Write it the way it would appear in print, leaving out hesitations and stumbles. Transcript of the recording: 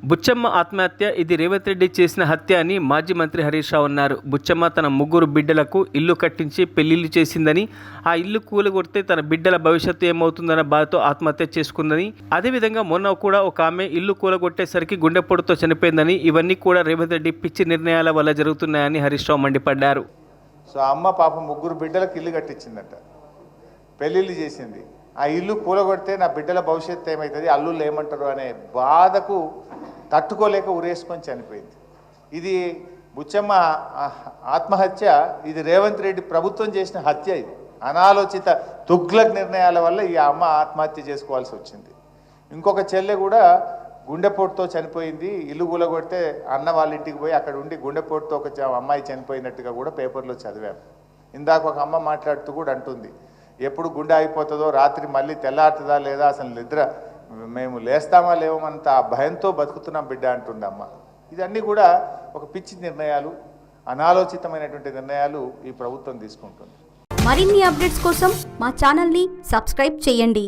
బుచ్చమ్మ ఆత్మహత్య ఇది రేవంత్ రెడ్డి చేసిన హత్య అని మాజీ మంత్రి హరీష్ రావు అన్నారు. బుచ్చమ్మ తన 3 బిడ్డలకు ఇల్లు కట్టించి పెళ్లిళ్లు చేసిందని, ఆ ఇల్లు కూలగొడితే తన బిడ్డల భవిష్యత్తు ఏమవుతుందన్న బాధతో ఆత్మహత్య చేసుకుందని, అదేవిధంగా మొన్న కూడా ఒక ఆమె ఇల్లు కూలగొట్టేసరికి గుండెపోటుతో చనిపోయిందని, ఇవన్నీ కూడా రేవంత్ రెడ్డి పిచ్చి నిర్ణయాల వల్ల జరుగుతున్నాయని హరీష్ రావు మండిపడ్డారు. సో అమ్మ పాపం 3 బిడ్డలకు ఇల్లు కట్టించిందట, పెళ్ళిళ్ళు చేసింది. ఆ ఇల్లు కూలగొడితే నా బిడ్డల భవిష్యత్తు ఏమవుతుంది, అల్లుళ్ళు ఏమంటారు అనే బాధకు తట్టుకోలేక ఉరేసుకొని చనిపోయింది. ఇది బుచ్చమ్మ ఆత్మహత్య, ఇది రేవంత్ రెడ్డి ప్రభుత్వం చేసిన హత్య. ఇది అనాలోచిత తుగ్లక్ నిర్ణయాల వల్ల ఈ అమ్మ ఆత్మహత్య చేసుకోవాల్సి వచ్చింది. ఇంకొక చెల్లె కూడా గుండెపోటుతో చనిపోయింది. ఇల్లు కూలగొడితే అన్న వాళ్ళ ఇంటికి పోయి అక్కడ ఉండి గుండెపోటుతో ఒక అమ్మాయి చనిపోయినట్టుగా కూడా పేపర్లో చదివాము. ఇందాక ఒక అమ్మ మాట్లాడుతూ కూడా అంటుంది, ఎప్పుడు గుండె అయిపోతుందో, రాత్రి మళ్ళీ తెల్లారుతుందా లేదా, అసలు నిద్ర మేము లేస్తామా లేవమంత భయంతో బతుకుతున్నాం బిడ్డ అంటుందమ్మ. ఇదన్నీ కూడా ఒక పిచ్చి నిర్ణయాలు, అనాలోచితమైనటువంటి నిర్ణయాలు ఈ ప్రభుత్వం తీసుకుంటుంది. మరిన్ని అప్డేట్స్ కోసం మా ఛానల్ని సబ్స్క్రైబ్ చేయండి.